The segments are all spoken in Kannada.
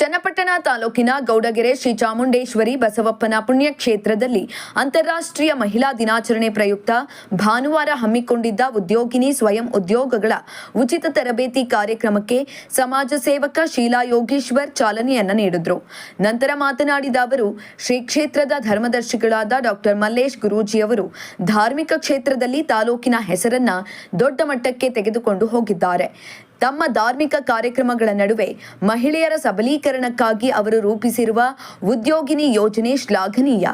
ಚನ್ನಪಟ್ಟಣ ತಾಲೂಕಿನ ಗೌಡಗೆರೆ ಶ್ರೀ ಚಾಮುಂಡೇಶ್ವರಿ ಬಸವಪ್ಪನ ಪುಣ್ಯಕ್ಷೇತ್ರದಲ್ಲಿ ಅಂತಾರಾಷ್ಟ್ರೀಯ ಮಹಿಳಾ ದಿನಾಚರಣೆ ಪ್ರಯುಕ್ತ ಭಾನುವಾರ ಹಮ್ಮಿಕೊಂಡಿದ್ದ ಉದ್ಯೋಗಿನಿ ಸ್ವಯಂ ಉದ್ಯೋಗಗಳ ಉಚಿತ ತರಬೇತಿ ಕಾರ್ಯಕ್ರಮಕ್ಕೆ ಸಮಾಜ ಸೇವಕ ಶೀಲಾ ಯೋಗೇಶ್ವರ್ ಚಾಲನೆಯನ್ನ ನೀಡಿದ್ರು. ನಂತರ ಮಾತನಾಡಿದ ಅವರು, ಶ್ರೀ ಕ್ಷೇತ್ರದ ಧರ್ಮದರ್ಶಿಗಳಾದ ಡಾಕ್ಟರ್ ಮಲ್ಲೇಶ್ ಗುರೂಜಿ ಅವರು ಧಾರ್ಮಿಕ ಕ್ಷೇತ್ರದಲ್ಲಿ ತಾಲೂಕಿನ ಹೆಸರನ್ನ ದೊಡ್ಡ ಮಟ್ಟಕ್ಕೆ ತೆಗೆದುಕೊಂಡು ಹೋಗಿದ್ದಾರೆ. ತಮ್ಮ ಧಾರ್ಮಿಕ ಕಾರ್ಯಕ್ರಮಗಳ ನಡುವೆ ಮಹಿಳೆಯರ ಸಬಲೀಕರಣಕ್ಕಾಗಿ ಅವರು ರೂಪಿಸಿರುವ ಉದ್ಯೋಗಿನಿ ಯೋಜನೆ ಶ್ಲಾಘನೀಯ.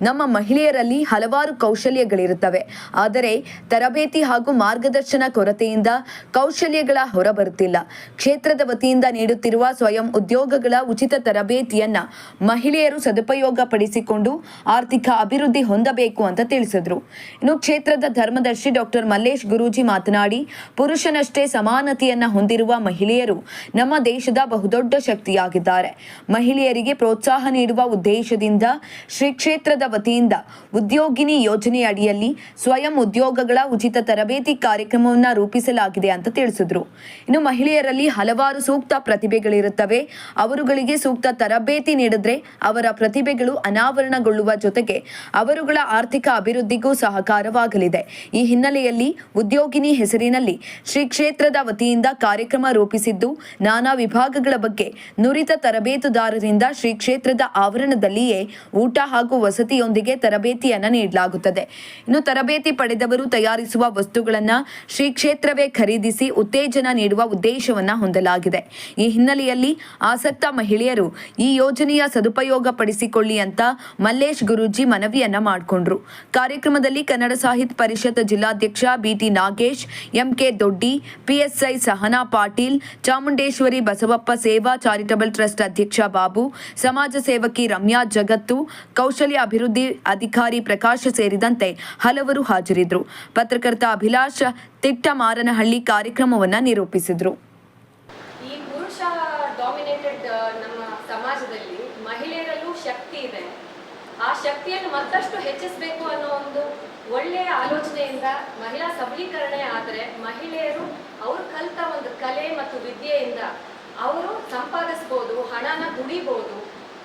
ನಮ್ಮ ಮಹಿಳೆಯರಲ್ಲಿ ಹಲವಾರು ಕೌಶಲ್ಯಗಳಿರುತ್ತವೆ, ಆದರೆ ತರಬೇತಿ ಹಾಗೂ ಮಾರ್ಗದರ್ಶನ ಕೊರತೆಯಿಂದ ಕೌಶಲ್ಯಗಳ ಹೊರಬರುತ್ತಿಲ್ಲ. ಕ್ಷೇತ್ರದ ವತಿಯಿಂದ ನೀಡುತ್ತಿರುವ ಸ್ವಯಂ ಉದ್ಯೋಗಗಳ ಉಚಿತ ತರಬೇತಿಯನ್ನ ಮಹಿಳೆಯರು ಸದುಪಯೋಗ ಪಡಿಸಿಕೊಂಡು ಆರ್ಥಿಕ ಅಭಿವೃದ್ಧಿ ಹೊಂದಬೇಕು ಅಂತ ತಿಳಿಸಿದ್ರು. ಇನ್ನು ಕ್ಷೇತ್ರದ ಧರ್ಮದರ್ಶಿ ಡಾಕ್ಟರ್ ಮಲ್ಲೇಶ್ ಗುರೂಜಿ ಮಾತನಾಡಿ, ಪುರುಷನಷ್ಟೇ ಸಮಾನತೆಯನ್ನ ಹೊಂದಿರುವ ಮಹಿಳೆಯರು ನಮ್ಮ ದೇಶದ ಬಹುದೊಡ್ಡ ಶಕ್ತಿಯಾಗಿದ್ದಾರೆ. ಮಹಿಳೆಯರಿಗೆ ಪ್ರೋತ್ಸಾಹ ನೀಡುವ ಉದ್ದೇಶದಿಂದ ಶ್ರೀ ಕ್ಷೇತ್ರದ ವತಿಯಿಂದ ಉದ್ಯೋಗಿನಿ ಯೋಜನೆ ಅಡಿಯಲ್ಲಿ ಸ್ವಯಂ ಉದ್ಯೋಗಗಳ ಉಚಿತ ತರಬೇತಿ ಕಾರ್ಯಕ್ರಮವನ್ನು ರೂಪಿಸಲಾಗಿದೆ ಅಂತ ತಿಳಿಸಿದ್ರು. ಇನ್ನು ಮಹಿಳೆಯರಲ್ಲಿ ಹಲವಾರು ಸೂಕ್ತ ಪ್ರತಿಭೆಗಳಿರುತ್ತವೆ. ಅವರುಗಳಿಗೆ ಸೂಕ್ತ ತರಬೇತಿ ನೀಡಿದ್ರೆ ಅವರ ಪ್ರತಿಭೆಗಳು ಅನಾವರಣಗೊಳ್ಳುವ ಜೊತೆಗೆ ಅವರುಗಳ ಆರ್ಥಿಕ ಅಭಿವೃದ್ಧಿಗೂ ಸಹಕಾರವಾಗಲಿದೆ. ಈ ಹಿನ್ನೆಲೆಯಲ್ಲಿ ಉದ್ಯೋಗಿನಿ ಹೆಸರಿನಲ್ಲಿ ಶ್ರೀ ಕ್ಷೇತ್ರದ ವತಿಯಿಂದ ಕಾರ್ಯಕ್ರಮ ರೂಪಿಸಿದ್ದು, ನಾನಾ ವಿಭಾಗಗಳ ಬಗ್ಗೆ ನುರಿತ ತರಬೇತುದಾರರಿಂದ ಶ್ರೀ ಕ್ಷೇತ್ರದ ಆವರಣದಲ್ಲಿಯೇ ಊಟ ಹಾಗೂ ವಸತಿಯೊಂದಿಗೆ ತರಬೇತಿಯನ್ನು ನೀಡಲಾಗುತ್ತದೆ. ಇನ್ನು ತರಬೇತಿ ಪಡೆದವರು ತಯಾರಿಸುವ ವಸ್ತುಗಳನ್ನು ಶ್ರೀ ಕ್ಷೇತ್ರವೇ ಖರೀದಿಸಿ ಉತ್ತೇಜನ ನೀಡುವ ಉದ್ದೇಶವನ್ನು ಹೊಂದಲಾಗಿದೆ. ಈ ಹಿನ್ನೆಲೆಯಲ್ಲಿ ಆಸಕ್ತ ಮಹಿಳೆಯರು ಈ ಯೋಜನೆಯ ಸದುಪಯೋಗ ಪಡಿಸಿಕೊಳ್ಳಿ ಅಂತ ಮಲ್ಲೇಶ್ ಗುರೂಜಿ ಮನವಿಯನ್ನ ಮಾಡಿಕೊಂಡ್ರು. ಕಾರ್ಯಕ್ರಮದಲ್ಲಿ ಕನ್ನಡ ಸಾಹಿತ್ಯ ಪರಿಷತ್ ಜಿಲ್ಲಾಧ್ಯಕ್ಷ ಬಿಟಿ ನಾಗೇಶ್, ಎಂಕೆ ದೊಡ್ಡಿ, ಪಿಎಸ್ಐ ಸಹನಾ ಪಾಟೀಲ್, ಚಾಮುಂಡೇಶ್ವರಿ ಬಸವಪ್ಪ ಸೇವಾ ಚಾರಿಟಬಲ್ ಟ್ರಸ್ಟ್ ಅಧ್ಯಕ್ಷ ಬಾಬು, ಸಮಾಜ ಸೇವಕಿ ರಮ್ಯಾ ಜಗತ್ತು, ಕೌಶಲ್ಯ ಅಭಿವೃದ್ಧಿ ಅಧಿಕಾರಿ ಪ್ರಕಾಶ್ ಸೇರಿದಂತೆ ಹಲವರು ಹಾಜರಿದ್ದರು. ಪತ್ರಕರ್ತ ಅಭಿಲಾಷ್ ತಿಟ್ಟಮಾರನಹಳ್ಳಿ ಕಾರ್ಯಕ್ರಮವನ್ನು ನಿರೂಪಿಸಿದರು. ಈ ಪುರುಷ ಡಾಮಿನೇಟೆಡ್ ನಮ್ಮ ಸಮಾಜದಲ್ಲಿ ಮಹಿಳೆಯರಲ್ಲೂ ಶಕ್ತಿ ಇದೆ. ಆ ಶಕ್ತಿಯನ್ನು ಮತ್ತಷ್ಟು ಹೆಚ್ಚಿಸಬೇಕು ಅನ್ನೋ ಒಂದು ಒಳ್ಳೆಯ ಆಲೋಚನೆಯಿಂದ ಮಹಿಳಾ ಸಬಲೀಕರಣ ಆದರೆ ಮಹಿಳೆಯರು ಅವರು ಕಲಿತ ಒಂದು ಕಲೆ ಮತ್ತು ವಿದ್ಯೆಯಿಂದ ಅವರು ಸಂಪಾದಿಸ್ಬೋದು, ಹಣನ ದುಡಿಬೋದು.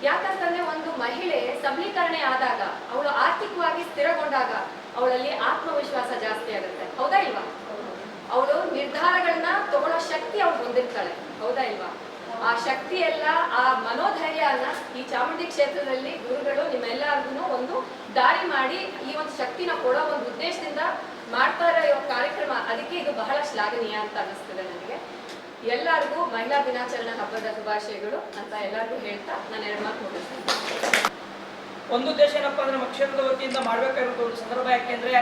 ಯಾಕಂತಂದ್ರೆ ಒಂದು ಮಹಿಳೆ ಸಬಲೀಕರಣ ಆದಾಗ, ಅವಳು ಆರ್ಥಿಕವಾಗಿ ಸ್ಥಿರಗೊಂಡಾಗ ಅವಳಲ್ಲಿ ಆತ್ಮವಿಶ್ವಾಸ ಜಾಸ್ತಿ ಆಗುತ್ತೆ. ಹೌದಾ ಇಲ್ವಾ? ಅವಳು ನಿರ್ಧಾರಗಳನ್ನ ತಗೊಳ್ಳೋ ಶಕ್ತಿ ಅವಳು ಹೊಂದಿರ್ತಾಳೆ. ಹೌದಾ ಇಲ್ವಾ? ಆ ಶಕ್ತಿ ಎಲ್ಲ, ಆ ಮನೋಧೈರ್ಯನ ಈ ಚಾಮುಂಡಿ ಕ್ಷೇತ್ರದಲ್ಲಿ ಗುರುಗಳು ನಿಮ್ಮೆಲ್ಲರಿಗೂ ಒಂದು ದಾರಿ ಮಾಡಿ ಈ ಒಂದು ಶಕ್ತಿನ ಕೊಡೋ ಒಂದು ಉದ್ದೇಶದಿಂದ ಮಾಡ್ತಾ ಇರೋ ಕಾರ್ಯಕ್ರಮ. ಅದಕ್ಕೆ ಇದು ಬಹಳ ಶ್ಲಾಘನೀಯ ಅಂತ ಅನಿಸ್ತದೆ ನನಗೆ. ಎಲ್ಲರಿಗೂ ಮಹಿಳಾ ದಿನಾಚರಣೆ ಹಬ್ಬದ ಶುಭಾಶಯಗಳು ಅಂತ ಎಲ್ಲರಿಗೂ ಹೇಳ್ತಾ ನಾನು 2 ಮಾತು ಮುಗಿಸ್ತೀನಿ. ಒಂದು ಉದ್ದೇಶ ಏನಪ್ಪ ಅಂದ್ರೆ ನಮ್ಮ ಕ್ಷೇತ್ರದ ವತಿಯಿಂದ ಮಾಡಬೇಕಾಗಿರೋ ಒಂದು ಸಂದರ್ಭ. ಯಾಕೆಂದ್ರೆ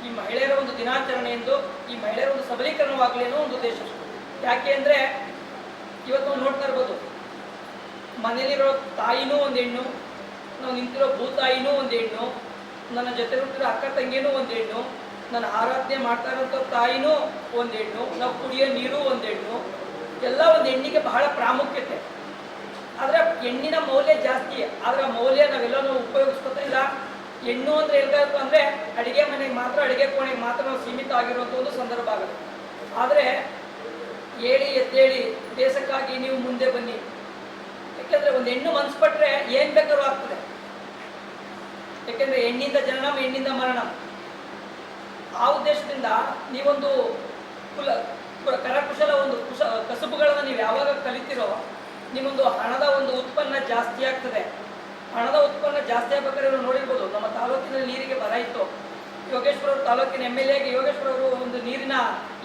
ಈ ಮಹಿಳೆಯರ ಒಂದು ದಿನಾಚರಣೆ ಎಂದು ಈ ಮಹಿಳೆಯರ ಒಂದು ಸಬಲೀಕರಣವಾಗಲಿ ಅನ್ನೋ ಒಂದು ಉದ್ದೇಶ. ಯಾಕೆ ಅಂದ್ರೆ ಇವತ್ತು ನಾವು ನೋಡ್ತಾ ಇರ್ಬೋದು, ಮನೇಲಿರೋ ತಾಯಿನೂ ಒಂದು ಹೆಣ್ಣು, ನಾವು ನಿಂತಿರೋ ಭೂತಾಯಿನೂ ಒಂದು ಹೆಣ್ಣು, ನನ್ನ ಜೊತೆ ಹುಟ್ಟಿರೋ ಅಕ್ಕ ತಂಗಿನೂ ಒಂದು ಹೆಣ್ಣು, ನನ್ನ ಆರಾಧನೆ ಮಾಡ್ತಾ ಇರೋಂಥ ತಾಯಿನೂ ಒಂದು ಹೆಣ್ಣು, ನಾವು ಕುಡಿಯೋ ನೀರು ಒಂದು ಹೆಣ್ಣು. ಎಲ್ಲ ಒಂದು ಹೆಣ್ಣಿಗೆ ಬಹಳ ಪ್ರಾಮುಖ್ಯತೆ. ಆದರೆ ಹೆಣ್ಣಿನ ಮೌಲ್ಯ ಜಾಸ್ತಿ, ಆದರೆ ಆ ಮೌಲ್ಯ ನಾವೆಲ್ಲನೂ ಉಪಯೋಗಿಸ್ಕೊತಾ ಇಲ್ಲ. ಹೆಣ್ಣು ಅಂದರೆ ಹೇಳಬೇಕು ಅಂದರೆ ಅಡುಗೆ ಮನೆಗೆ ಮಾತ್ರ, ಅಡುಗೆ ಕೋಣೆಗೆ ಮಾತ್ರ ನಾವು ಸೀಮಿತ ಆಗಿರುವಂಥ ಒಂದು ಸಂದರ್ಭ ಆಗುತ್ತೆ. ಆದರೆ ಹೇಳಿ ಎದ್ದೇಳಿ ದೇಶಕ್ಕಾಗಿ ನೀವು ಮುಂದೆ ಬನ್ನಿ. ಯಾಕೆಂದರೆ ಒಂದು ಹೆಣ್ಣು ಮನಸ್ಪಟ್ರೆ ಏನು ಬೇಕಾದ್ರೂ ಆಗ್ತದೆ. ಯಾಕೆಂದರೆ ಹೆಣ್ಣಿಂದ ಜನನ, ಹೆಣ್ಣಿಂದ ಮರಣ. ಆ ಉದ್ದೇಶದಿಂದ ನೀವೊಂದು ಕರಕುಶಲ ಒಂದು ಕಸುಬುಗಳನ್ನು ನೀವು ಯಾವಾಗ ಕಲಿತೀರೋ ನಿಮ್ಮೊಂದು ಹಣದ ಒಂದು ಉತ್ಪನ್ನ ಜಾಸ್ತಿ ಆಗ್ತದೆ. ಹಣದ ಉತ್ಪನ್ನ ಜಾಸ್ತಿ ಆಗ್ಬೇಕಾದ್ರೆ ನಾವು ನೋಡಿರ್ಬೋದು, ನಮ್ಮ ತಾಲೂಕಿನಲ್ಲಿ ನೀರಿಗೆ ಬರ ಇತ್ತು. ಯೋಗೇಶ್ವರ ತಾಲೂಕಿನ MLA ಆಗಿ ಯೋಗೇಶ್ವರ ಅವರು ಒಂದು ನೀರಿನ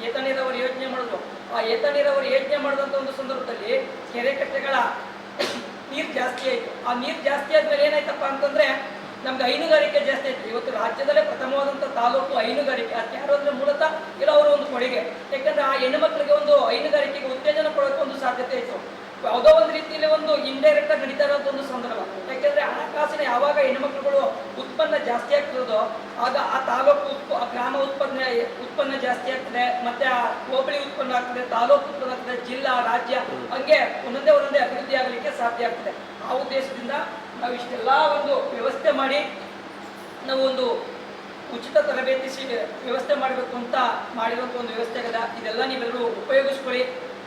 ಏತ ನೀರಾವರಿ ಯೋಜನೆ ಮಾಡಿದ್ರು. ಆ ಏತ ನೀರಾವರಿ ಯೋಜನೆ ಮಾಡಿದಂಥ ಒಂದು ಸಂದರ್ಭದಲ್ಲಿ ಕೆರೆ ಕಟ್ಟೆಗಳ ನೀರು ಜಾಸ್ತಿ ಆಯಿತು. ಆ ನೀರು ಜಾಸ್ತಿ ಆದ್ಮೇಲೆ ಏನಾಯ್ತಪ್ಪ ಅಂತಂದರೆ ನಮ್ಗೆ ಹೈನುಗಾರಿಕೆ ಜಾಸ್ತಿ ಆಯಿತು. ಇವತ್ತು ರಾಜ್ಯದಲ್ಲೇ ಪ್ರಥಮವಾದಂಥ ತಾಲೂಕು ಹೈನುಗಾರಿಕೆ. ಅದು ಯಾರು ಅಂದರೆ ಮೂಲತಃ ಇಲ್ಲ ಅವರ ಒಂದು ಕೊಡುಗೆ. ಯಾಕಂದರೆ ಆ ಹೆಣ್ಣು ಮಕ್ಕಳಿಗೆ ಒಂದು ಹೈನುಗಾರಿಕೆಗೆ ಉತ್ತೇಜನ ಕೊಡೋಕ್ಕೆ ಒಂದು ಸಾಧ್ಯತೆ ಇತ್ತು. ಯಾವುದೋ ಒಂದು ರೀತಿಯಲ್ಲಿ ಒಂದು ಇಂಡೈರೆಕ್ಟ್ ಆಗಿ ನಡೀತಾ ಇರೋಂಥ ಒಂದು ಸಂದರ್ಭ. ಯಾಕೆಂದರೆ ಹಣಕಾಸಿನ ಯಾವಾಗ ಹೆಣ್ಣುಮಕ್ಳುಗಳು ಉತ್ಪನ್ನ ಜಾಸ್ತಿ ಆಗ್ತಿರೋದೋ ಆಗ ಆ ತಾಲೂಕು ಗ್ರಾಮ ಉತ್ಪನ್ನ ಜಾಸ್ತಿ ಆಗ್ತದೆ, ಮತ್ತೆ ಆ ಹೋಬಳಿ ಉತ್ಪನ್ನ ಆಗ್ತದೆ, ತಾಲೂಕು ಉತ್ಪನ್ನ ಆಗ್ತದೆ, ಜಿಲ್ಲಾ, ರಾಜ್ಯ, ಹಂಗೆ ಒಂದೊಂದೇ ಅಭಿವೃದ್ಧಿ ಆಗಲಿಕ್ಕೆ ಸಾಧ್ಯ ಆಗ್ತದೆ. ಆ ಉದ್ದೇಶದಿಂದ ನಾವು ಇಷ್ಟೆಲ್ಲ ಒಂದು ವ್ಯವಸ್ಥೆ ಮಾಡಿ ನಾವು ಒಂದು ಉಚಿತ ತರಬೇತಿ ವ್ಯವಸ್ಥೆ ಮಾಡಬೇಕು ಅಂತ ಮಾಡಿರುವಂಥ ಒಂದು ವ್ಯವಸ್ಥೆ ಆಗಿದೆ. ಇದೆಲ್ಲ ನೀವೆಲ್ಲರೂ ಉಪಯೋಗಿಸ್ಕೊಳ್ಳಿ.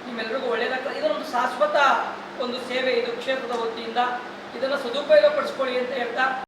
ನಿಮ್ಮೆಲ್ಲರಿಗೂ ಒಳ್ಳೆಯದಾಗ್ತದೆ. ಇದೊಂದು ಶಾಶ್ವತ ಒಂದು ಒಂದು ಸೇವೆ ಇದು ಕ್ಷೇತ್ರದ ವತಿಯಿಂದ ಇದನ್ನು ಸದುಪಯೋಗ ಪಡಿಸ್ಕೊಳ್ಳಿ ಅಂತ ಹೇಳ್ತಾ